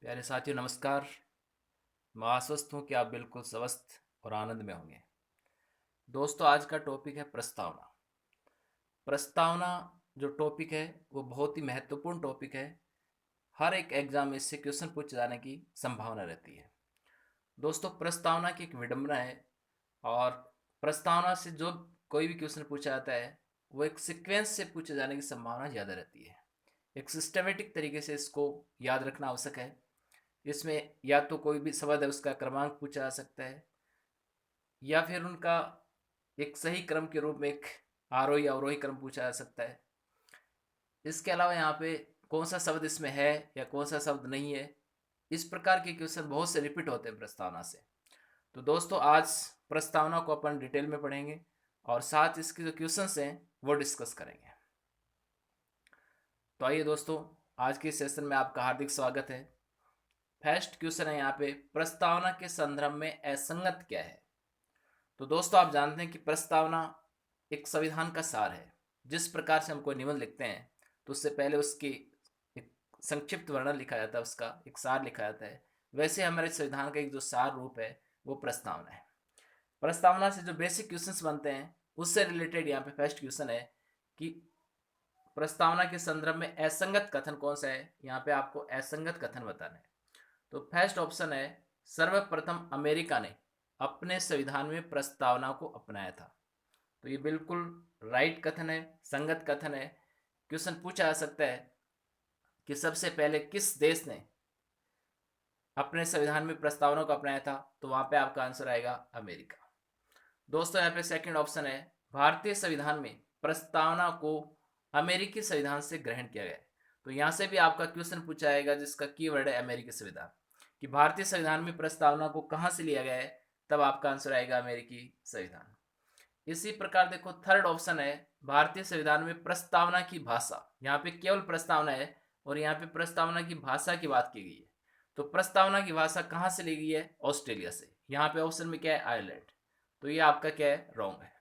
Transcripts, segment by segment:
प्यारे साथियों नमस्कार। मैं आश्वस्त हूँ कि आप बिल्कुल स्वस्थ और आनंद में होंगे। दोस्तों आज का टॉपिक है प्रस्तावना। प्रस्तावना जो टॉपिक है वो बहुत ही महत्वपूर्ण टॉपिक है। हर एक एग्जाम में इससे क्वेश्चन पूछे जाने की संभावना रहती है। दोस्तों प्रस्तावना की एक विडंबना है और प्रस्तावना से जो कोई भी क्वेश्चन पूछा जाता है वो एक सीक्वेंस से पूछे जाने की संभावना ज़्यादा रहती है। एक सिस्टमेटिक तरीके से इसको याद रखना आवश्यक है। इसमें या तो कोई भी शब्द है उसका क्रमांक पूछा जा सकता है या फिर उनका एक सही क्रम के रूप में एक आरोही अवरोही क्रम पूछा जा सकता है। इसके अलावा यहाँ पे कौन सा शब्द इसमें है या कौन सा शब्द नहीं है, इस प्रकार के क्वेश्चन बहुत से रिपीट होते हैं प्रस्तावना से। तो दोस्तों आज प्रस्तावना को अपन डिटेल में पढ़ेंगे और साथ इसके जो क्वेश्चंस हैं वो डिस्कस करेंगे। तो आइए दोस्तों, आज के सेशन में आपका हार्दिक स्वागत है। फर्स्ट क्वेश्चन है यहाँ पे, प्रस्तावना के संदर्भ में असंगत क्या है। तो दोस्तों आप जानते हैं कि प्रस्तावना एक संविधान का सार है। जिस प्रकार से हम कोई निबंध लिखते हैं तो उससे पहले उसकी एक संक्षिप्त वर्णन लिखा जाता है, उसका एक सार लिखा जाता है। वैसे हमारे संविधान का एक जो सार रूप है वो प्रस्तावना है। प्रस्तावना से जो बेसिक क्वेश्चंस बनते हैं उससे रिलेटेड यहाँ पे फर्स्ट क्वेश्चन है कि प्रस्तावना के संदर्भ में असंगत कथन कौन सा है। यहाँ पे आपको असंगत कथन बताना है। तो फर्स्ट ऑप्शन है, सर्वप्रथम अमेरिका ने अपने संविधान में प्रस्तावना को अपनाया था। तो ये बिल्कुल राइट कथन है, संगत कथन है। क्वेश्चन पूछा जा सकता है कि सबसे पहले किस देश ने अपने संविधान में प्रस्तावना को अपनाया था, तो वहां पे आपका आंसर आएगा अमेरिका। दोस्तों यहाँ पे सेकंड ऑप्शन है, भारतीय संविधान में प्रस्तावना को अमेरिकी संविधान से ग्रहण किया गया। तो यहाँ से भी आपका क्वेश्चन पूछा जाएगा जिसका कीवर्ड है अमेरिकी संविधान, कि भारतीय संविधान में प्रस्तावना को कहाँ से लिया गया है, तब आपका आंसर आएगा अमेरिकी संविधान। इसी प्रकार देखो थर्ड ऑप्शन है, भारतीय संविधान में प्रस्तावना की भाषा। यहाँ पे केवल प्रस्तावना है और यहाँ पे प्रस्तावना की भाषा की बात की गई है। तो प्रस्तावना की भाषा कहाँ से ली गई है, ऑस्ट्रेलिया से। यहाँ पे ऑप्शन में क्या है, आयरलैंड। तो ये आपका क्या है, रॉन्ग है।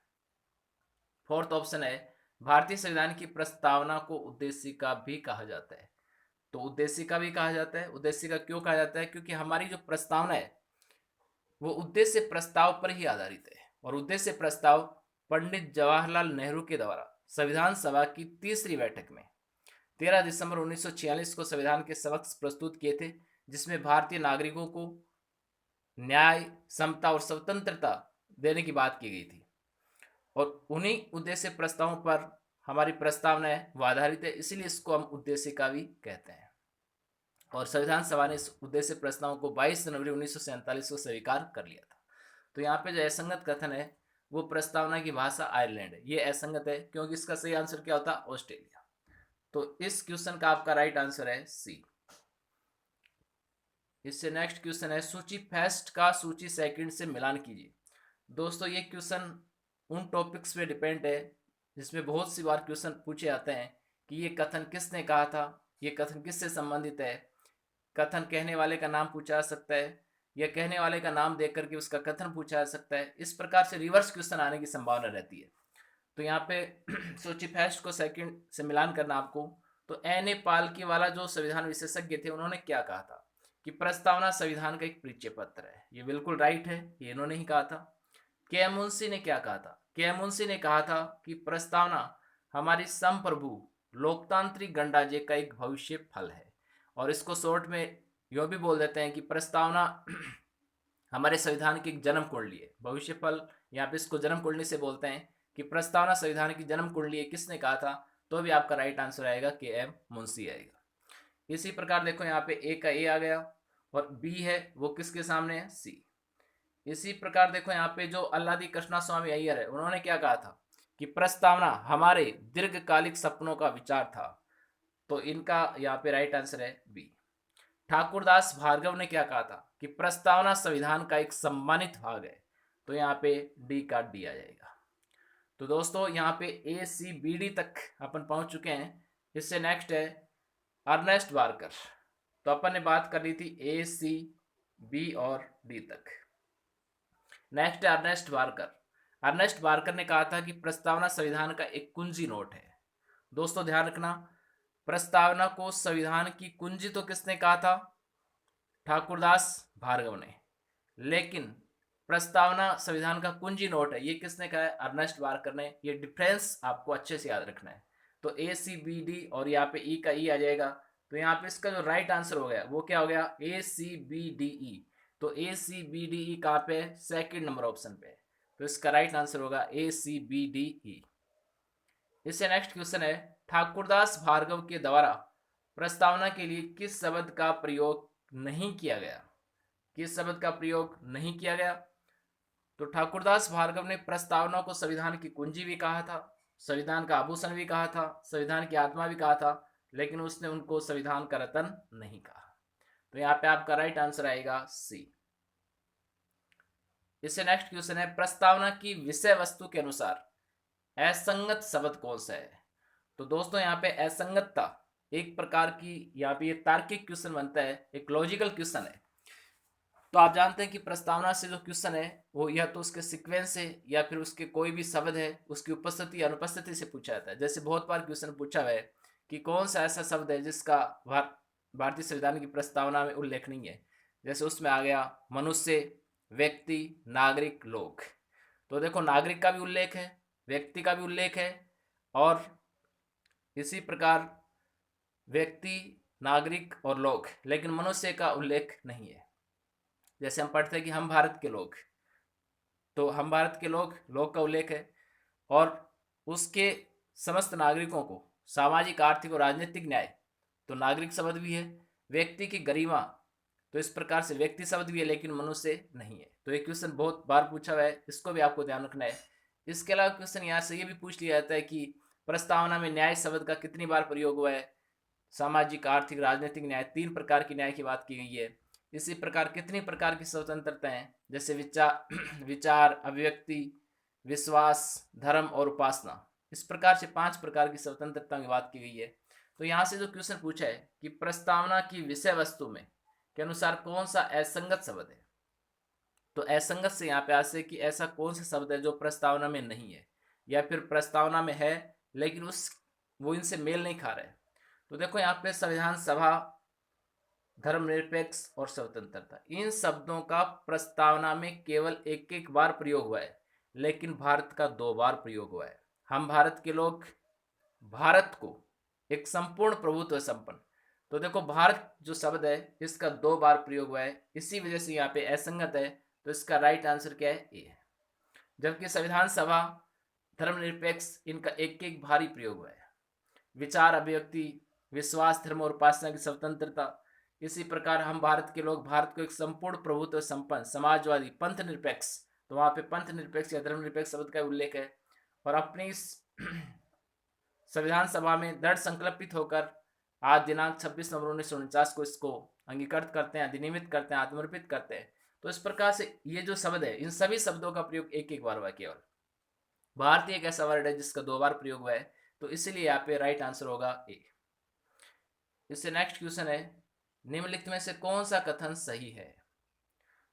फोर्थ ऑप्शन है, भारतीय संविधान की प्रस्तावना को उद्देशिका भी कहा जाता है। तो उद्देशिका भी कहा जाता है। उद्देशिका क्यों कहा जाता है, क्योंकि हमारी जो प्रस्तावना है वो उद्देश्य प्रस्ताव पर ही आधारित है। और उद्देश्य प्रस्ताव पंडित जवाहरलाल नेहरू के द्वारा संविधान सभा की तीसरी बैठक में 13 दिसंबर 1946 को संविधान के समक्ष प्रस्तुत किए थे, जिसमें भारतीय नागरिकों को न्याय, समता और स्वतंत्रता देने की बात की गई थी। और उन्हीं उद्देश्य प्रस्तावों पर हमारी प्रस्तावना है वो आधारित है, इसीलिए इसको हम उद्देशिका भी कहते हैं। और संविधान सभा ने इस उद्देश्य प्रस्ताव को 22 जनवरी 1947 को स्वीकार कर लिया था। तो यहाँ पे जो असंगत कथन है वो प्रस्तावना की भाषा आयरलैंड है, ये असंगत है क्योंकि इसका सही आंसर क्या होता, ऑस्ट्रेलिया। तो इस क्वेश्चन का आपका राइट आंसर है सी। इससे नेक्स्ट क्वेश्चन है, सूची फर्स्ट का सूची सेकंड से मिलान कीजिए। दोस्तों ये क्वेश्चन उन टॉपिक्स पे डिपेंड है जिसमें बहुत सी बार क्वेश्चन पूछे जाते हैं कि ये कथन किसने कहा था, ये कथन किससे संबंधित है। कथन कहने वाले का नाम पूछा जा सकता है या कहने वाले का नाम देख करके उसका कथन पूछा जा सकता है। इस प्रकार से रिवर्स क्वेश्चन आने की संभावना रहती है। तो यहाँ पे सोची फर्स्ट को सेकंड से मिलान करना आपको। तो एन ए पालकी वाला जो संविधान विशेषज्ञ थे उन्होंने क्या कहा था कि प्रस्तावना संविधान का एक परिचय पत्र है। ये बिल्कुल राइट है, ये इन्होंने ही कहा था। के एम मुंशी ने क्या कहा था, के एम मुंशी ने कहा था कि प्रस्तावना हमारी संप्रभु लोकतांत्रिक गणराज्य का एक भविष्य फल है। और इसको शॉर्ट में यो भी बोल देते हैं कि प्रस्तावना हमारे संविधान की एक जन्म कुंडली है। भविष्य फल यहाँ पे इसको जन्म कुंडली से बोलते हैं कि प्रस्तावना संविधान की जन्म कुंडली है, किसने कहा था, तो भी आपका राइट आंसर आएगा के एम मुंशी आएगा। इसी प्रकार देखो यहाँ पे ए का ए आ गया और बी है वो किसके सामने है, सी। इसी प्रकार देखो यहाँ पे जो अल्लादी कृष्णा स्वामी अय्यर है उन्होंने क्या कहा था कि प्रस्तावना हमारे दीर्घकालिक सपनों का विचार था। तो इनका यहाँ पे राइट आंसर है बी। ठाकुरदास भार्गव ने क्या कहा था कि प्रस्तावना संविधान का एक सम्मानित भाग है। तो यहाँ पे डी का डी आ जाएगा। तो दोस्तों यहाँ पे ए सी बी डी तक अपन पहुंच चुके हैं। इससे नेक्स्ट है अर्नेस्ट बार्कर। तो अपन ने बात कर ली थी ए सी बी और डी तक। नेक्स्ट है अर्नेस्ट बार्कर। अर्नेस्ट बार्कर ने कहा था कि प्रस्तावना संविधान का एक कुंजी नोट है। दोस्तों ध्यान रखना, प्रस्तावना को संविधान की कुंजी तो किसने कहा था, ठाकुरदास भार्गव ने। लेकिन प्रस्तावना संविधान का कुंजी नोट है, ये किसने कहा है? अर्नेस्ट बार्कर ने। ये डिफरेंस आपको अच्छे से याद रखना है। तो ए सी बी डी और यहाँ पे ई का ई आ जाएगा। तो यहाँ पे इसका जो राइट आंसर हो गया वो क्या हो गया? ए सी बी डी ई। तो ए सी बी डी ई कहाँ पे? सेकेंड नंबर ऑप्शन पे। तो इसका राइट आंसर होगा ए सी बी डी ई। इससे नेक्स्ट क्वेश्चन है, ठाकुरदास भार्गव के द्वारा प्रस्तावना के लिए किस शब्द का प्रयोग नहीं किया गया? किस शब्द का प्रयोग नहीं किया गया? तो ठाकुरदास भार्गव ने प्रस्तावना को संविधान की कुंजी भी कहा था, संविधान का आभूषण भी कहा था, संविधान की आत्मा भी कहा था, लेकिन उसने उनको संविधान का रतन नहीं कहा। तो यहाँ पे आपका राइट आंसर आएगा सी। इससे नेक्स्ट क्वेश्चन है, प्रस्तावना की विषय वस्तु के अनुसार असंगत शब्द कौन सा है? तो दोस्तों यहाँ पे असंगतता एक प्रकार की, यहाँ पे ये तार्किक क्वेश्चन बनता है, एक लॉजिकल क्वेश्चन है। तो आप जानते हैं कि प्रस्तावना से जो क्वेश्चन है वो या तो उसके सीक्वेंस से या फिर उसके कोई भी शब्द है उसकी उपस्थिति या अनुपस्थिति से पूछा जाता है। जैसे बहुत बार क्वेश्चन पूछा हुआ है कि कौन सा ऐसा शब्द है जिसका भारतीय संविधान की प्रस्तावना में उल्लेख नहीं है। जैसे उसमें आ गया मनुष्य, व्यक्ति, नागरिक, लोग। तो देखो नागरिक का भी उल्लेख है, व्यक्ति का भी उल्लेख है, और इसी प्रकार व्यक्ति, नागरिक और लोग, लेकिन मनुष्य का उल्लेख नहीं है। जैसे हम पढ़ते हैं कि हम भारत के लोग, तो हम भारत के लोग, लोग का उल्लेख है, और उसके समस्त नागरिकों को सामाजिक, आर्थिक और राजनीतिक न्याय, तो नागरिक शब्द भी है। व्यक्ति की गरिमा, तो इस प्रकार से व्यक्ति शब्द भी है, लेकिन मनुष्य नहीं है। तो ये क्वेश्चन बहुत बार पूछा हुआ है, इसको भी आपको ध्यान रखना है। इसके अलावा क्वेश्चन यहाँ से ये भी पूछ लिया जाता है कि प्रस्तावना में न्याय शब्द का कितनी बार प्रयोग हुआ है? सामाजिक, आर्थिक, राजनीतिक न्याय, 3 प्रकार की न्याय की बात की गई है। इसी प्रकार कितनी प्रकार की स्वतंत्रता है? जैसे विचार, अभिव्यक्ति, विश्वास, धर्म और उपासना। इस प्रकार से 5 प्रकार की स्वतंत्रता की बात की गई है। तो यहाँ से जो क्वेश्चन पूछा है कि प्रस्तावना की विषय वस्तु में के अनुसार कौन सा असंगत शब्द है, तो असंगत से यहाँ पे आसे कि ऐसा कौन सा शब्द है जो प्रस्तावना में नहीं है या फिर प्रस्तावना में है लेकिन वो इनसे मेल नहीं खा रहे। तो देखो यहाँ पे संविधान सभा, धर्मनिरपेक्ष और स्वतंत्रता, इन शब्दों का प्रस्तावना में केवल एक बार प्रयोग हुआ है, लेकिन भारत का 2 बार प्रयोग हुआ है। हम भारत के लोग, भारत को एक संपूर्ण प्रभुत्व संपन्न। तो देखो भारत जो शब्द है इसका 2 बार प्रयोग हुआ है, इसी वजह से यहाँ पे असंगत है। तो इसका राइट आंसर क्या है? ए है। जबकि संविधान सभा, धर्मनिरपेक्ष, इनका एक भारी प्रयोग हुआ है। विचार, अभिव्यक्ति, विश्वास, धर्म और उपासना की स्वतंत्रता, इसी प्रकार हम भारत के लोग, भारत को एक संपूर्ण प्रभुत्व संपन्न, समाजवादी, पंथ निरपेक्ष, तो वहां पे पंथ निरपेक्ष या धर्मनिरपेक्ष शब्द का उल्लेख है। और अपनी संविधान सभा में दृढ़ संकल्पित होकर आज दिनांक 26 नवंबर 1949 को इसको अंगीकृत करते हैं, अधिनियमित करते हैं, आत्मर्पित करते हैं। तो इस प्रकार से ये जो शब्द है, इन सभी शब्दों का प्रयोग एक बार हुआ केवल। भारतीय एक ऐसा वर्ड है जिसका 2 बार प्रयोग हुआ है, तो इसीलिए यहाँ पे राइट आंसर होगा ए। इससे नेक्स्ट क्वेश्चन है, निम्नलिखित में से कौन सा कथन सही है?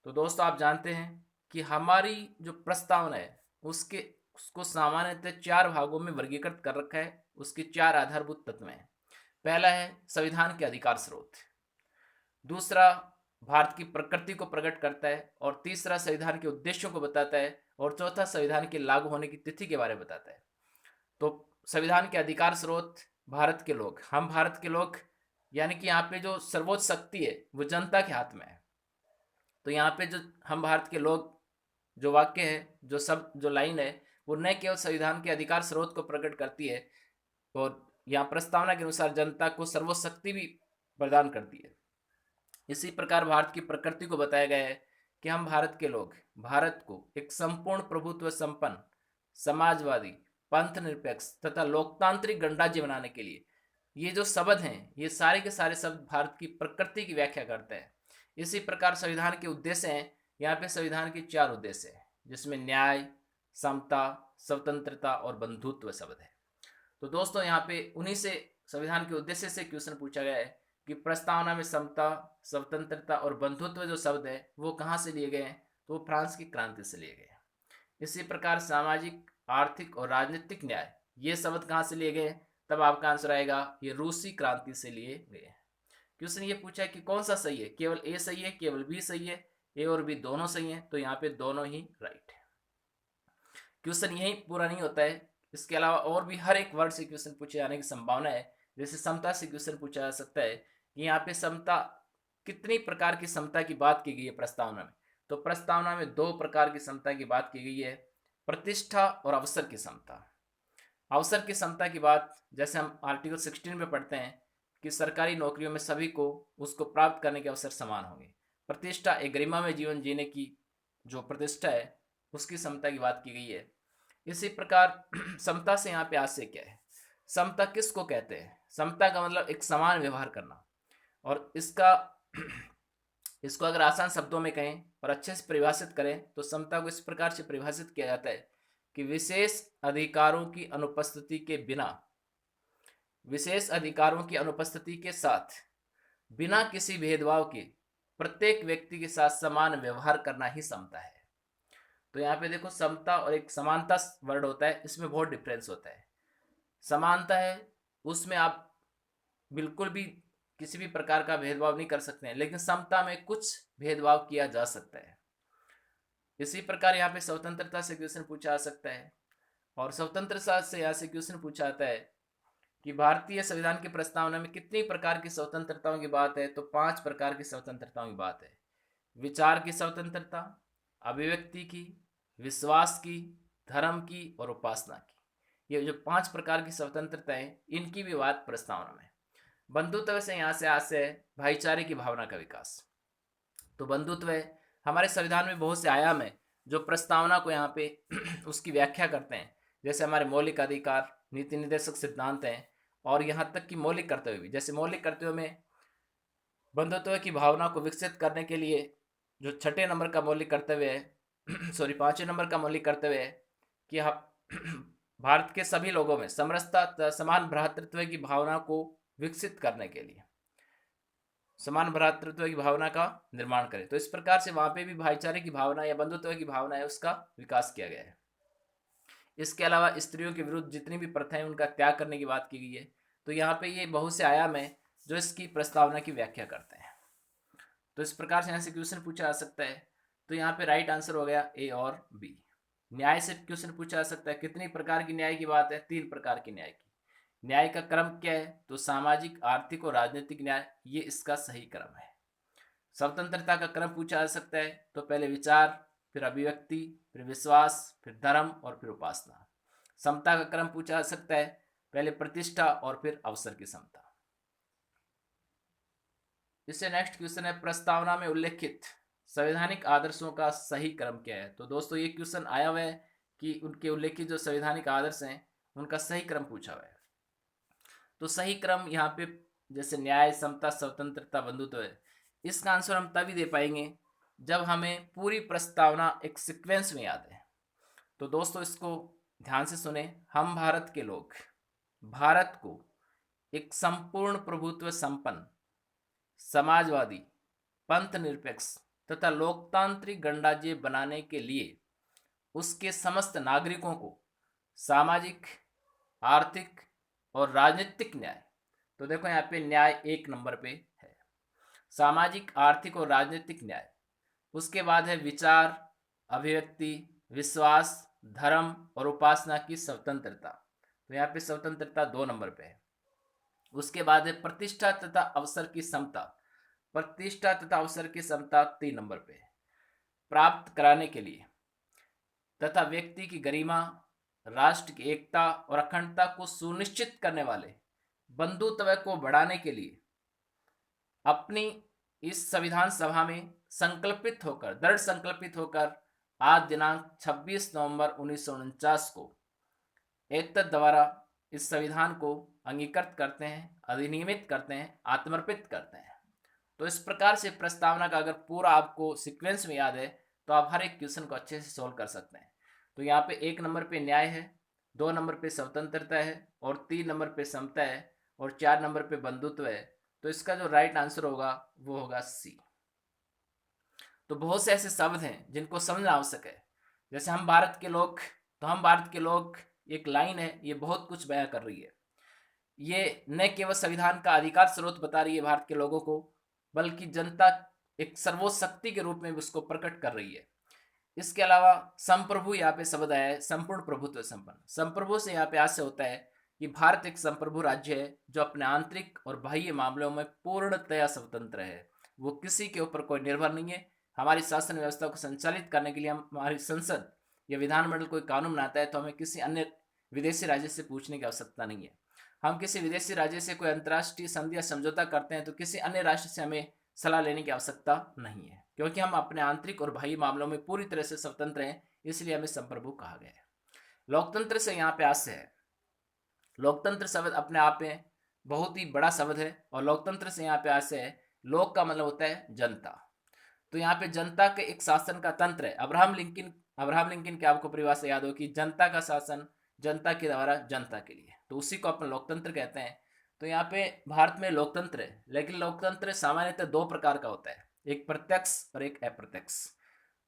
तो दोस्तों आप जानते हैं कि हमारी जो प्रस्तावना है उसको सामान्यतः 4 भागों में वर्गीकृत कर रखा है। उसके 4 आधारभूत तत्व हैं। पहला है संविधान के अधिकार स्रोत, दूसरा भारत की प्रकृति को प्रकट करता है, और तीसरा संविधान के उद्देश्यों को बताता है, और चौथा संविधान के लागू होने की तिथि के बारे में बताता है। तो संविधान के अधिकार स्रोत, भारत के लोग, हम भारत के लोग, यानी कि यहाँ पे जो सर्वोच्च शक्ति है वो जनता के हाथ में है। तो यहाँ पे जो हम भारत के लोग जो वाक्य है, जो लाइन है, वो न केवल संविधान के अधिकार स्रोत को प्रकट करती है, और यहाँ प्रस्तावना के अनुसार जनता को सर्वोच्च शक्ति भी प्रदान करती है। इसी प्रकार भारत की प्रकृति को बताया गया है कि हम भारत के लोग भारत को एक संपूर्ण प्रभुत्व संपन्न, समाजवादी, पंथ निरपेक्ष तथा लोकतांत्रिक गणराज्य बनाने के लिए, ये जो शब्द हैं ये सारे के सारे शब्द भारत की प्रकृति की व्याख्या करते हैं। इसी प्रकार संविधान के उद्देश्य हैं, यहाँ पे संविधान के 4 उद्देश्य हैं, जिसमें न्याय, समता, स्वतंत्रता और बंधुत्व शब्द है। तो दोस्तों यहाँ पे उन्हीं से संविधान के उद्देश्य से क्वेश्चन पूछा गया है कि प्रस्तावना में समता, स्वतंत्रता और बंधुत्व जो शब्द है वो कहाँ से लिए गए हैं? तो वो फ्रांस की क्रांति से लिए गए हैं। इसी प्रकार सामाजिक, आर्थिक और राजनीतिक न्याय, ये शब्द कहाँ से लिए गए? तब आपका आंसर आएगा ये रूसी क्रांति से लिए गए हैं। क्वेश्चन ये पूछा है कि कौन सा सही है, केवल ए सही है, केवल बी सही है, ए और बी दोनों सही है, तो यहाँ पे दोनों ही राइट है। क्वेश्चन यही पूरा नहीं होता है, इसके अलावा और भी हर एक वर्ड से क्वेश्चन पूछे जाने की संभावना है। जैसे समता से क्वेश्चन पूछा जा सकता है कि यहाँ पे समता, कितनी प्रकार की समता की बात की गई है प्रस्तावना में। तो प्रस्तावना में 2 प्रकार की समता की बात की गई है, प्रतिष्ठा और अवसर की समता। अवसर की समता की बात जैसे हम आर्टिकल 16 में पढ़ते हैं कि सरकारी नौकरियों में सभी को उसको प्राप्त करने के अवसर समान होंगे। प्रतिष्ठा, एक गरिमा में जीवन जीने की जो प्रतिष्ठा है उसकी समता की बात की गई है। इसी प्रकार समता से यहाँ पे आशय क्या है, समता किसको कहते हैं? समता का मतलब एक समान व्यवहार करना, और इसको अगर आसान शब्दों में कहें और अच्छे से परिभाषित करें तो समता को इस प्रकार से परिभाषित किया जाता है कि विशेष अधिकारों की अनुपस्थिति के बिना, विशेष अधिकारों की अनुपस्थिति के साथ, बिना किसी भेदभाव के प्रत्येक व्यक्ति के साथ समान व्यवहार करना ही समता है। तो यहाँ पे देखो, समता और एक समानता वर्ड होता है, इसमें बहुत डिफरेंस होता है। समानता है उसमें आप बिल्कुल भी किसी भी प्रकार का भेदभाव नहीं कर सकते हैं, लेकिन समता में कुछ भेदभाव किया जा सकता है। इसी प्रकार यहाँ पे स्वतंत्रता से क्वेश्चन पूछा जा सकता है, और स्वतंत्रता से यहाँ से क्वेश्चन पूछा जाता है कि भारतीय संविधान की प्रस्तावना में कितनी प्रकार की स्वतंत्रताओं की बात है? तो 5 प्रकार की स्वतंत्रताओं की बात है। विचार की स्वतंत्रता, अभिव्यक्ति की, विश्वास की, धर्म की और उपासना की। ये जो 5 प्रकार की स्वतंत्रता है इनकी भी बात प्रस्तावना में। बंधुत्व से यहाँ से आशय है भाईचारे की भावना का विकास। तो बंधुत्व है, हमारे संविधान में बहुत से आयाम है जो प्रस्तावना को यहाँ पे उसकी व्याख्या करते हैं। जैसे हमारे मौलिक अधिकार, नीति निर्देशक सिद्धांत हैं, और यहाँ तक कि मौलिक कर्तव्य भी। जैसे मौलिक कर्तव्य में बंधुत्व की भावना को विकसित करने के लिए जो 6 नंबर का मौलिक कर्तव्य है सॉरी 5वें नंबर का मौलिक कर्तव्य है कि भारत के सभी लोगों में समरसता, समान भ्रातृत्व की भावना को विकसित करने के लिए समान भ्रातृत्व की भावना का निर्माण करें। तो इस प्रकार से वहां पे भी भाईचारे की भावना या बंधुत्व की भावना है उसका विकास किया गया है। इसके अलावा स्त्रियों के विरुद्ध जितनी भी प्रथाएं उनका त्याग करने की बात की गई है। तो यहाँ पे ये बहुत से आयाम है जो इसकी प्रस्तावना की व्याख्या करते हैं। तो इस प्रकार से यहाँ से क्वेश्चन पूछा जा सकता है। तो यहाँ पे राइट आंसर हो गया ए और बी। न्याय से क्वेश्चन पूछा जा सकता है, कितनी प्रकार की न्याय की बात है? 3 प्रकार की न्याय की। न्याय का क्रम क्या है? तो सामाजिक, आर्थिक और राजनीतिक न्याय, ये इसका सही क्रम है। स्वतंत्रता का क्रम पूछा जा सकता है, तो पहले विचार, फिर अभिव्यक्ति, फिर विश्वास, फिर धर्म और फिर उपासना। समता का क्रम पूछा जा सकता है, पहले प्रतिष्ठा और फिर अवसर की समता। इससे नेक्स्ट क्वेश्चन है, प्रस्तावना में उल्लेखित संवैधानिक आदर्शों का सही क्रम क्या है? तो दोस्तों ये क्वेश्चन आया हुआ है कि उनके उल्लेखित जो संवैधानिक आदर्श हैं उनका सही क्रम पूछा हुआ है। तो सही क्रम यहाँ पे जैसे न्याय, समता, स्वतंत्रता, बंधुत्व है, इसका आंसर हम तभी दे पाएंगे जब हमें पूरी प्रस्तावना एक सीक्वेंस में याद है। तो दोस्तों इसको ध्यान से सुने। हम भारत के लोग भारत को एक संपूर्ण प्रभुत्व संपन्न, समाजवादी, पंथ निरपेक्ष तथा लोकतांत्रिक गणराज्य बनाने के लिए उसके समस्त नागरिकों को सामाजिक, आर्थिक और राजनीतिक न्याय, तो देखो यहाँ पे न्याय 1 नंबर पे है, सामाजिक, आर्थिक और राजनीतिक न्याय। उसके बाद है विचार, अभिव्यक्ति, विश्वास, धर्म और उपासना की स्वतंत्रता, तो यहाँ पे स्वतंत्रता 2 नंबर पे है। उसके बाद है प्रतिष्ठा तथा अवसर की समता, प्रतिष्ठा तथा अवसर की समता 3 नंबर पे है। प्राप्त कराने के लिए तथा व्यक्ति की गरिमा, राष्ट्र की एकता और अखंडता को सुनिश्चित करने वाले बंधुत्व को बढ़ाने के लिए अपनी इस संविधान सभा में संकल्पित होकर, दृढ़ संकल्पित होकर आज दिनांक 26 नवंबर 1949 को एतद द्वारा इस संविधान को अंगीकृत करते हैं, अधिनियमित करते हैं, आत्मर्पित करते हैं। तो इस प्रकार से प्रस्तावना का अगर पूरा आपको सीक्वेंस में याद है तो आप हर एक क्वेश्चन को अच्छे से सोल्व कर सकते हैं। तो यहाँ पे 1 नंबर पे न्याय है, 2 नंबर पे स्वतंत्रता है और 3 नंबर पे समता है और 4 नंबर पे बंधुत्व है। तो इसका जो राइट आंसर होगा वो होगा सी। तो बहुत से ऐसे शब्द हैं जिनको समझना आवश्यक है। जैसे हम भारत के लोग, तो हम भारत के लोग एक लाइन है, ये बहुत कुछ बयां कर रही है। ये न केवल संविधान का अधिकार स्रोत बता रही है भारत के लोगों को, बल्कि जनता एक सर्वोच्च शक्ति के रूप में भी उसको प्रकट कर रही है। इसके अलावा संप्रभु यहाँ पे शब्द आया है, संपूर्ण प्रभुत्व संपन्न। संप्रभु से यहाँ पे आज से होता है कि भारत एक संप्रभु राज्य है जो अपने आंतरिक और बाह्य मामलों में पूर्णतया स्वतंत्र है। वो किसी के ऊपर कोई निर्भर नहीं है। हमारी शासन व्यवस्था को संचालित करने के लिए हमारी संसद या विधानमंडल कोई कानून बनाता है तो हमें किसी अन्य विदेशी राज्य से पूछने की आवश्यकता नहीं है। हम किसी विदेशी राज्य से कोई अंतर्राष्ट्रीय संधि या समझौता करते हैं तो किसी अन्य राष्ट्र से हमें सलाह लेने की आवश्यकता नहीं है, क्योंकि हम अपने आंतरिक और बाह्य मामलों में पूरी तरह से स्वतंत्र हैं। इसलिए हमें संप्रभु कहा गया है। लोकतंत्र से यहाँ पे आशय है। लोकतंत्र शब्द अपने आप में बहुत ही बड़ा शब्द है और लोकतंत्र से यहाँ पे आशय है, लोक का मतलब होता है जनता। तो यहाँ पे जनता के एक शासन का तंत्र है। अब्राहम लिंकन की आपको परिभाषा याद हो कि जनता का शासन जनता के द्वारा जनता के लिए, तो उसी को अपन लोकतंत्र कहते हैं। तो यहाँ पे भारत में लोकतंत्र है, लेकिन लोकतंत्र सामान्यतः दो प्रकार का होता है, एक प्रत्यक्ष और एक अप्रत्यक्ष।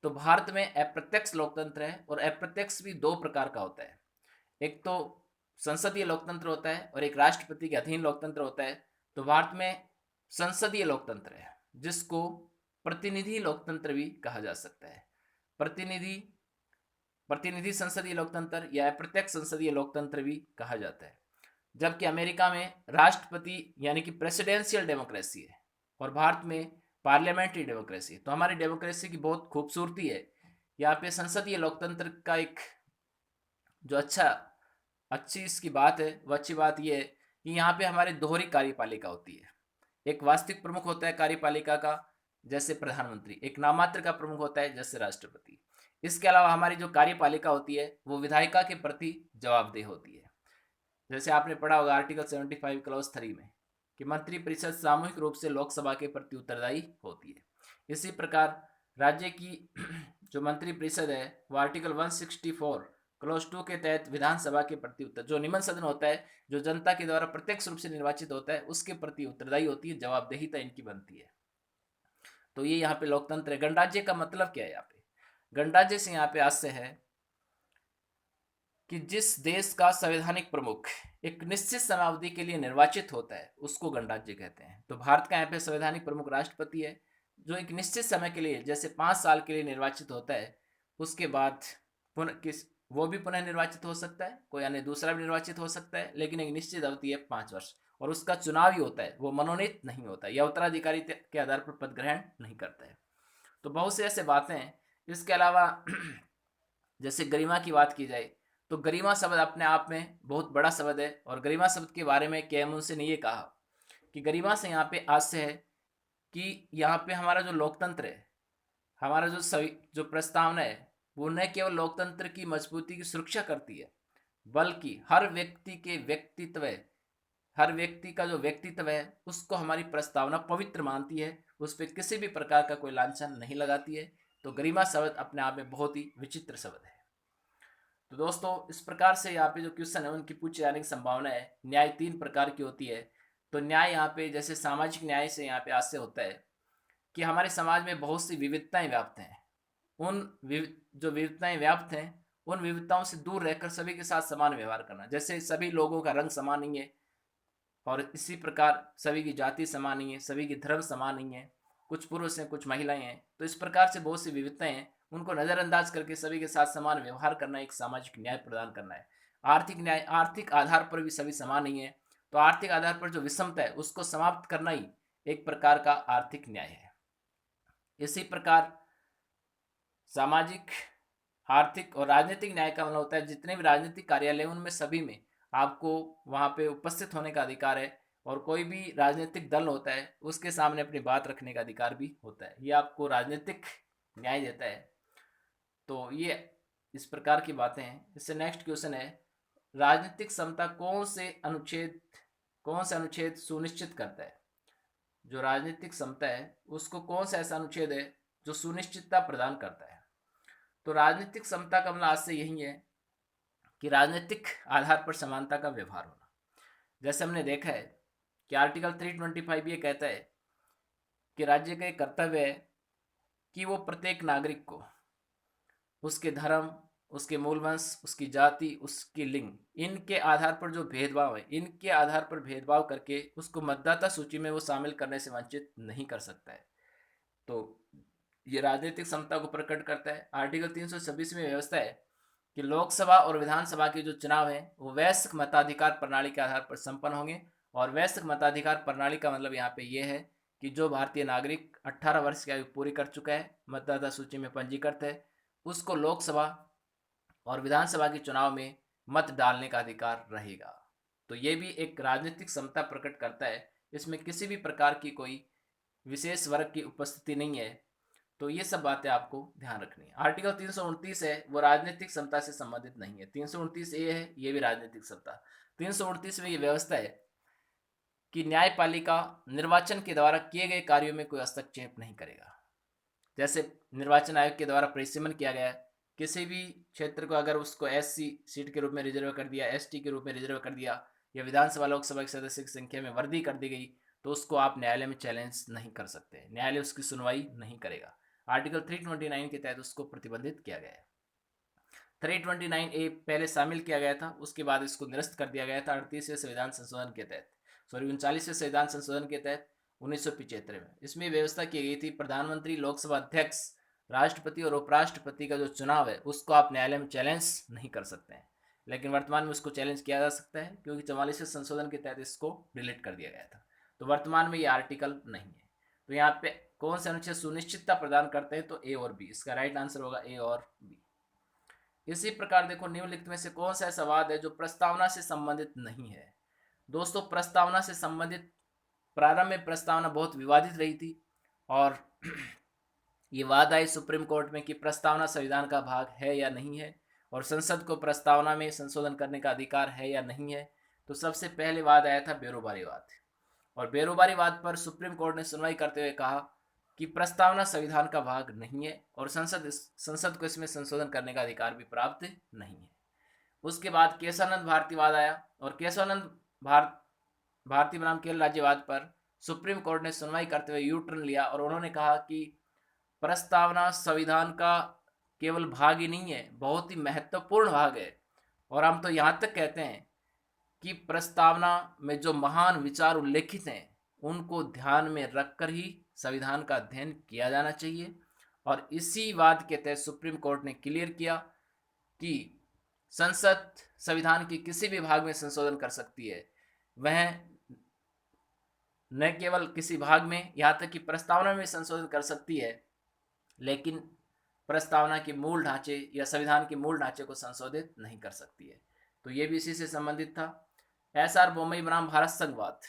तो भारत में अप्रत्यक्ष लोकतंत्र है और अप्रत्यक्ष भी दो प्रकार का होता है। एक तो संसदीय लोकतंत्र होता है और एक राष्ट्रपति के अधीन लोकतंत्र होता है। तो भारत में संसदीय लोकतंत्र है, जिसको प्रतिनिधि लोकतंत्र भी कहा जा सकता है। प्रतिनिधि संसदीय लोकतंत्र या अप्रत्यक्ष संसदीय लोकतंत्र भी कहा जाता है। जबकि अमेरिका में राष्ट्रपति यानी कि प्रेसिडेंशियल डेमोक्रेसी है और भारत में पार्लियामेंट्री डेमोक्रेसी। तो हमारी डेमोक्रेसी की बहुत खूबसूरती है। यहाँ पे संसदीय लोकतंत्र का एक जो अच्छी इसकी बात है, वो अच्छी बात ये है कि यहाँ पे हमारे दोहरी कार्यपालिका होती है। एक वास्तविक प्रमुख होता है कार्यपालिका का, जैसे प्रधानमंत्री, एक नाममात्र का प्रमुख होता है जैसे राष्ट्रपति। इसके अलावा हमारी जो कार्यपालिका होती है वो विधायिका के प्रति जवाबदेह होती है। जैसे आपने पढ़ा होगा आर्टिकल 75 क्लॉज 3 में कि मंत्रिपरिषद सामूहिक रूप से लोकसभा के प्रति उत्तरदायी होती है। इसी प्रकार राज्य की जो मंत्रिपरिषद है वो आर्टिकल 164 क्लॉज 2 के तहत विधानसभा के प्रति जो निम्न सदन होता है, जो जनता के द्वारा प्रत्यक्ष रूप से निर्वाचित होता है, उसके प्रति उत्तरदायी होती है, जवाबदेहिता इनकी बनती है। तो ये यहाँ पे लोकतंत्र है। गणराज्य का मतलब क्या है? यहाँ पे गणराज्य से यहाँ पे आशय है कि जिस देश का संवैधानिक प्रमुख एक निश्चित समयावधि के लिए निर्वाचित होता है उसको गणराज्य कहते हैं। तो भारत का यहाँ पे संवैधानिक प्रमुख राष्ट्रपति है, जो एक निश्चित समय के लिए जैसे 5 साल के लिए निर्वाचित होता है। उसके बाद वो भी पुनः निर्वाचित हो सकता है, कोई अन्य दूसरा भी निर्वाचित हो सकता है, लेकिन एक निश्चित अवधि है 5 वर्ष। और उसका चुनाव ही होता है, वो मनोनीत नहीं होता या उत्तराधिकारी के आधार पर पद ग्रहण नहीं करता है। तो बहुत से ऐसे बातें हैं। इसके अलावा जैसे गरिमा की बात की जाए तो गरिमा शब्द अपने आप में बहुत बड़ा शब्द है। और गरिमा शब्द के बारे में के.एम. ने ये कहा कि गरिमा से यहाँ पे आशय है कि यहाँ पे हमारा जो लोकतंत्र है, हमारा जो प्रस्तावना है, वो न केवल लोकतंत्र की मजबूती की सुरक्षा करती है, बल्कि हर व्यक्ति का जो व्यक्तित्व है उसको हमारी प्रस्तावना पवित्र मानती है, उस पर किसी भी प्रकार का कोई लांछन नहीं लगाती है। तो गरिमा शब्द अपने आप में बहुत ही विचित्र शब्द है। तो दोस्तों इस प्रकार से यहाँ पे जो क्वेश्चन है उनकी पूछे जाने की संभावना है। न्याय 3 प्रकार की होती है। तो न्याय यहाँ पे जैसे सामाजिक न्याय से यहाँ पे आशय होता है कि हमारे समाज में बहुत सी विविधताएं व्याप्त हैं। जो विविधताएं व्याप्त हैं उन विविधताओं से दूर रहकर सभी के साथ समान व्यवहार करना। जैसे सभी लोगों का रंग समान नहीं है, और इसी प्रकार सभी की जाति समान नहीं है, सभी की धर्म समान नहीं है, कुछ पुरुष हैं कुछ महिलाएं हैं। तो इस प्रकार से बहुत सी विविधताएं हैं, उनको नज़रअंदाज करके सभी के साथ समान व्यवहार करना एक सामाजिक न्याय प्रदान करना है। आर्थिक न्याय, आर्थिक आधार पर भी सभी समान नहीं है, तो आर्थिक आधार पर जो विषमता है उसको समाप्त करना ही एक प्रकार का आर्थिक न्याय है। इसी प्रकार सामाजिक, आर्थिक और राजनीतिक न्याय का मतलब होता है जितने भी राजनीतिक कार्यालय उनमें सभी में आपको वहाँ पे उपस्थित होने का अधिकार है, और कोई भी राजनीतिक दल होता है उसके सामने अपनी बात रखने का अधिकार भी होता है। ये आपको राजनीतिक न्याय देता है। तो ये इस प्रकार की बातें हैं। इससे नेक्स्ट क्वेश्चन है, राजनीतिक समता कौन से अनुच्छेद सुनिश्चित करता है? जो राजनीतिक समता है उसको कौन सा ऐसा अनुच्छेद है जो सुनिश्चितता प्रदान करता है? तो राजनीतिक समता का मतलब आज से यही है कि राजनीतिक आधार पर समानता का व्यवहार होना। जैसे हमने देखा है कि आर्टिकल 325 ये कहता है कि राज्य का एक कर्तव्य है कि वो प्रत्येक नागरिक को उसके धर्म, उसके मूल वंश, उसकी जाति, उसकी लिंग, इनके आधार पर जो भेदभाव है, इनके आधार पर भेदभाव करके उसको मतदाता सूची में वो शामिल करने से वंचित नहीं कर सकता है। तो ये राजनीतिक समता को प्रकट करता है। आर्टिकल 326 में व्यवस्था है कि लोकसभा और विधानसभा के जो चुनाव हैं वो वैश्विक मताधिकार प्रणाली के आधार पर संपन्न होंगे। और वैश्विक मताधिकार प्रणाली का मतलब यहाँ पे ये है कि जो भारतीय नागरिक 18 वर्ष की आयु पूरी कर चुका है, मतदाता सूची में पंजीकृत है, उसको लोकसभा और विधानसभा के चुनाव में मत डालने का अधिकार रहेगा। तो ये भी एक राजनीतिक समता प्रकट करता है। इसमें किसी भी प्रकार की कोई विशेष वर्ग की उपस्थिति नहीं है। तो ये सब बातें आपको ध्यान रखनी है। आर्टिकल 329 है वो राजनीतिक समता से संबंधित नहीं है। 329 ए है, ये भी राजनीतिक समता। 329 में ये व्यवस्था है कि न्यायपालिका निर्वाचन के द्वारा किए गए कार्यों में कोई हस्तक्षेप नहीं करेगा। जैसे निर्वाचन आयोग के द्वारा परिसीमन किया गया, किसी भी क्षेत्र को अगर उसको एससी सीट के रूप में रिजर्व कर दिया, एसटी के रूप में रिजर्व कर दिया, या विधानसभा लोकसभा के सदस्य की संख्या में वृद्धि कर दी गई, तो उसको आप न्यायालय में चैलेंज नहीं कर सकते, न्यायालय उसकी सुनवाई नहीं करेगा। आर्टिकल 329 के तहत उसको प्रतिबंधित किया गया है। 329A पहले शामिल किया गया था, उसके बाद इसको निरस्त कर दिया गया था 38वें संविधान संशोधन के तहत, 39वें संविधान संशोधन के तहत 1975 में। इसमें व्यवस्था की गई थी प्रधानमंत्री, लोकसभा अध्यक्ष, राष्ट्रपति और उपराष्ट्रपति का जो चुनाव है उसको आप न्यायालय में चैलेंज नहीं कर सकते हैं। लेकिन वर्तमान में उसको चैलेंज किया जा सकता है क्योंकि 44वें संशोधन के तहत इसको डिलीट कर दिया गया था। तो वर्तमान में ये आर्टिकल नहीं है। तो यहाँ पे कौन से अनुच्छेद सुनिश्चितता प्रदान करते हैं? तो ए और बी, इसका राइट आंसर होगा ए और बी। इसी प्रकार देखो, निम्नलिखित में से कौन सा ऐसा वाद है जो प्रस्तावना से संबंधित नहीं है? दोस्तों, प्रस्तावना से संबंधित प्रारंभ में प्रस्तावना बहुत विवादित रही थी और ये वाद आई सुप्रीम कोर्ट में कि प्रस्तावना संविधान का भाग है या नहीं है, और संसद को प्रस्तावना में संशोधन करने का अधिकार है या नहीं है। तो सबसे पहले वाद आया था बेरोबारी वाद, और बेरोबारी वाद पर सुप्रीम कोर्ट ने सुनवाई करते हुए कहा कि प्रस्तावना संविधान का भाग नहीं है और संसद को इसमें संशोधन करने का अधिकार भी प्राप्त नहीं है। उसके बाद केशवानंद भारतीवाद आया, और केशवानंद भारती बनाम केरल राज्यवाद पर सुप्रीम कोर्ट ने सुनवाई करते हुए यू टर्न लिया और उन्होंने कहा कि प्रस्तावना संविधान का केवल भाग ही नहीं है, बहुत ही महत्वपूर्ण भाग है। और हम तो यहाँ तक कहते हैं कि प्रस्तावना में जो महान विचार उल्लेखित हैं उनको ध्यान में रखकर ही संविधान का अध्ययन किया जाना चाहिए। और इसी वाद के तहत सुप्रीम कोर्ट ने क्लियर किया कि संसद संविधान के किसी भी भाग में संशोधन कर सकती है। वह न केवल किसी भाग में, यहाँ तक कि प्रस्तावना में संशोधन कर सकती है, लेकिन प्रस्तावना के मूल ढांचे या संविधान के मूल ढांचे को संशोधित नहीं कर सकती है। तो ये भी इसी से संबंधित था। एसआर बोमई बनाम भारत संघवाद,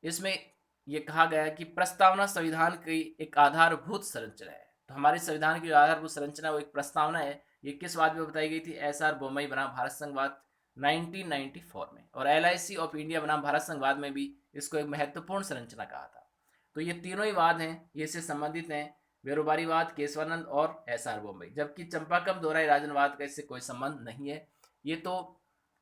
इसमें यह कहा गया कि प्रस्तावना संविधान की एक आधारभूत संरचना है। तो हमारे संविधान की जो आधारभूत संरचना वो एक प्रस्तावना है। ये किस बात में बताई गई थी? एसआर बोमई बनाम भारत संघवाद 1994 में। और LIC ऑफ इंडिया बनाम भारत संघवाद में भी इसको एक महत्वपूर्ण संरचना कहा था। तो ये तीनों ही वाद हैं, ये से संबंधित हैं, बेरोबारीवाद, केशवानंद और एसआर बोमई। जबकि चंपाकम दोहराई राजनवाद का इससे कोई संबंध नहीं है। ये तो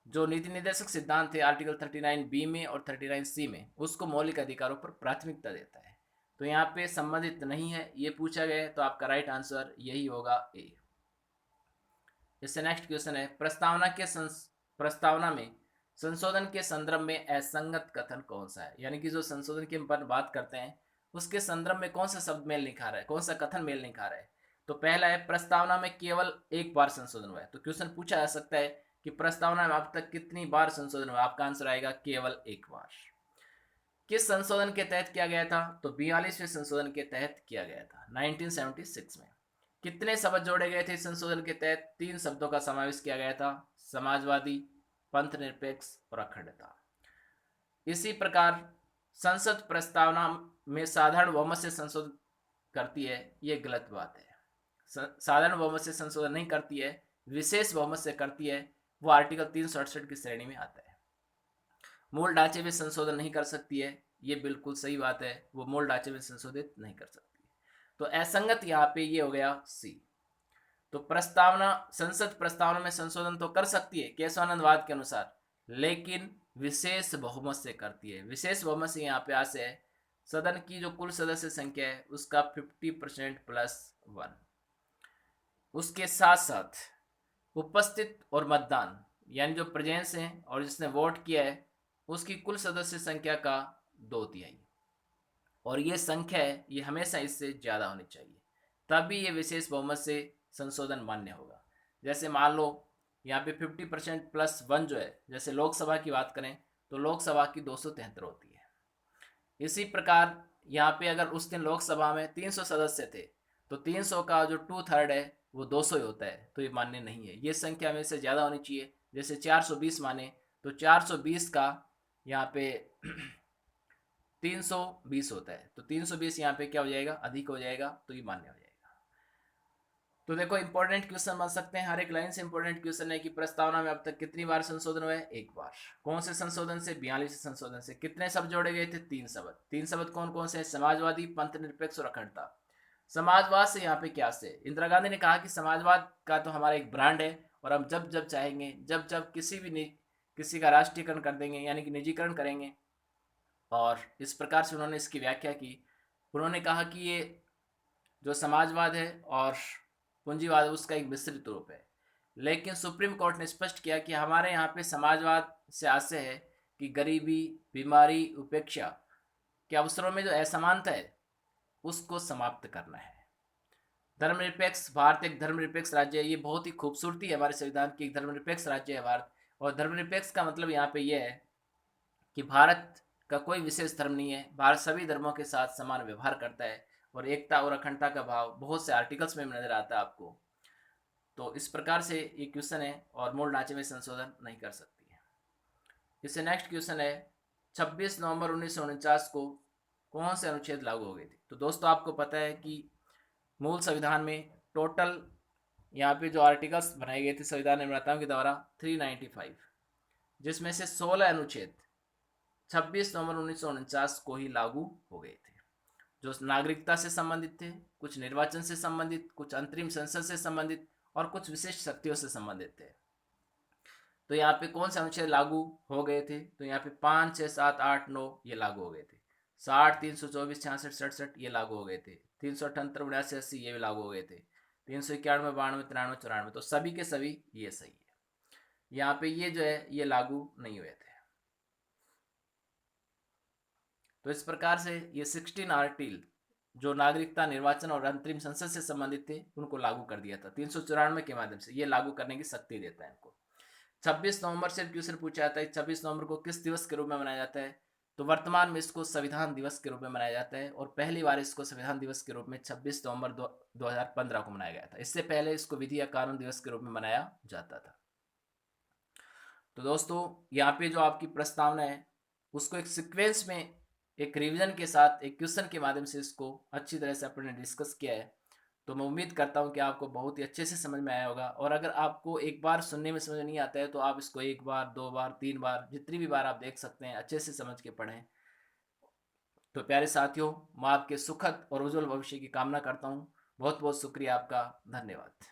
जो नीति निर्देशक सिद्धांत थे आर्टिकल 39B में और 39C में, उसको मौलिक अधिकारों पर प्राथमिकता देता है। तो यहाँ पे संबंधित नहीं है, ये पूछा गया है, तो आपका राइट आंसर यही होगा ए। इससे नेक्स्ट क्वेश्चन है, प्रस्तावना में संशोधन के संदर्भ में असंगत कथन कौन सा है? यानी कि जो संशोधन की हम बात करते हैं उसके संदर्भ में कौन सा शब्द मेल नहीं खा रहा है, कौन सा कथन मेल नहीं खा रहा है? तो पहला है, प्रस्तावना में केवल एक बार संशोधन हुआ है। तो क्वेश्चन पूछा जा सकता है कि प्रस्तावना में अब तक कितनी बार संशोधन हुआ? आपका आंसर आएगा केवल एक बार। किस संशोधन के तहत किया गया था? तो 42वें संशोधन के तहत किया गया था 1976 में। कितने शब्द जोड़े गए थे संशोधन के तहत? 3 शब्दों का समावेश किया गया था, समाजवादी, पंथ निरपेक्ष और अखंडता। इसी प्रकार संसद प्रस्तावना में साधारण बहुमत से संशोधन करती है, ये गलत बात है। साधारण बहुमत से संशोधन नहीं करती है, विशेष बहुमत से करती है। वो आर्टिकल 368 की श्रेणी में आता है। मूल ढांचे में संशोधन नहीं कर सकती है, ये बिल्कुल सही बात है, वो मूल ढांचे में संशोधित नहीं कर सकती है। तो असंगत यहाँ पे ये हो गया सी। तो प्रस्तावना, संसद प्रस्तावना में संशोधन तो कर सकती है केशवानंदवाद के अनुसार, लेकिन विशेष बहुमत से करती है। विशेष बहुमत से यहाँ पे आ से है सदन की जो कुल सदस्य संख्या है उसका 50% +1। उसके साथ साथ उपस्थित और मतदान यानी जो प्रेजेंस है और जिसने वोट किया है उसकी कुल सदस्य संख्या का 2/3, और ये संख्या है ये हमेशा इससे ज़्यादा होनी चाहिए, तभी ये विशेष बहुमत से संशोधन मान्य होगा। जैसे मान लो यहाँ पे 50% प्लस 1 जो है, जैसे लोकसभा की बात करें तो लोकसभा की 273 होती है। इसी प्रकार यहाँ पे अगर उस दिन लोकसभा में 300 सदस्य थे तो 300 का जो 2/3 है वो 200 ही होता है, तो ये मान्य नहीं है। ये संख्या में से ज़्यादा होनी चाहिए। जैसे 420 माने तो 420 का यहाँ पे 320 होता है, तो 320 यहाँ पे क्या हो जाएगा, अधिक हो जाएगा, तो ये मान्य हो जाएगा। तो देखो इंपॉर्टेंट क्वेश्चन बन सकते हैं, हर एक लाइन से इंपॉर्टेंट क्वेश्चन है कि प्रस्तावना में अब तक कितनी बार संशोधन हुआ है, 1 बार। कौन से संशोधन से, 42 संशोधन से। कितने शब्द जोड़े गए थे, 3 शब्द। 3 शब्द कौन कौन से हैं, समाजवादी, पंथ निरपेक्ष और अखंडता। समाजवाद से यहाँ पे क्या से, इंदिरा गांधी ने कहा कि समाजवाद का तो हमारा एक ब्रांड है और हम जब जब चाहेंगे जब जब किसी का राष्ट्रीयकरण कर देंगे यानी कि निजीकरण करेंगे। और इस प्रकार से उन्होंने इसकी व्याख्या की। उन्होंने कहा कि ये जो समाजवाद है और पूंजीवाद है उसका एक मिश्रित रूप है। लेकिन सुप्रीम कोर्ट ने स्पष्ट किया कि हमारे यहाँ पे समाजवाद से आशय है कि गरीबी, बीमारी, उपेक्षा के अवसरों में जो असमानता है उसको समाप्त करना है। धर्मनिरपेक्ष, भारत एक धर्मनिरपेक्ष राज्य है। ये बहुत ही खूबसूरती है हमारे संविधान की, एक धर्मनिरपेक्ष राज्य है भारत। और धर्मनिरपेक्ष का मतलब यहाँ पे यह है कि भारत का कोई विशेष धर्म नहीं है, भारत सभी धर्मों के साथ समान व्यवहार करता है और एकता और अखंडता का भाव बहुत से आर्टिकल्स में नजर आता है आपको। तो इस प्रकार से ये क्वेश्चन है और मूल ढांचे में संशोधन नहीं कर सकती है। इससे नेक्स्ट क्वेश्चन है 26 नवंबर 1949 को कौन से अनुच्छेद लागू हो गए थे। तो दोस्तों आपको पता है कि मूल संविधान में टोटल यहाँ पे जो आर्टिकल्स बनाए गए थे संविधान निर्माताओं के द्वारा 395, जिसमें से 16 अनुच्छेद 26 नवंबर 1949 को ही लागू हो गए थे, जो नागरिकता से संबंधित थे, कुछ निर्वाचन से संबंधित, कुछ अंतरिम संसद से संबंधित और कुछ विशिष्ट शक्तियों से संबंधित थे। तो यहाँ पे कौन से अनुच्छेद लागू हो गए थे, तो यहाँ पे 5, 6, 7, 8, 9 ये लागू हो गए थे। 60, 324, 66, 67 ये लागू हो गए थे। 378, 79, 80 ये भी लागू हो गए थे। 391, 92, 93, 94 तो सभी के सभी ये सही है। यहाँ पे ये जो है ये लागू नहीं हुए थे। तो इस प्रकार से ये 16 आर्टिकल जो नागरिकता, निर्वाचन और अंतरिम संसद से संबंधित थे उनको लागू कर दिया था 394 के माध्यम से। ये लागू करने की शक्ति देता है इनको। 26 नवंबर से क्वेश्चन पूछा जाता है 26 नवंबर को किस दिवस के रूप में मनाया जाता है। तो वर्तमान में इसको संविधान दिवस के रूप में मनाया जाता है और पहली बार इसको संविधान दिवस के रूप में 26 नवंबर 2015 को मनाया गया था। इससे पहले इसको विधि या कानून दिवस के रूप में मनाया जाता था। तो दोस्तों यहाँ पे जो आपकी प्रस्तावना है उसको एक सीक्वेंस में एक रिवीजन के साथ एक क्वेश्चन के माध्यम से इसको अच्छी तरह से अपने डिस्कस किया है। तो मैं उम्मीद करता हूँ कि आपको बहुत ही अच्छे से समझ में आया होगा। और अगर आपको एक बार सुनने में समझ नहीं आता है तो आप इसको 1 बार, 2 बार, 3 बार, जितनी भी बार आप देख सकते हैं, अच्छे से समझ के पढ़ें। तो प्यारे साथियों, मैं आपके सुखद और उज्जवल भविष्य की कामना करता हूँ। बहुत बहुत शुक्रिया आपका, धन्यवाद।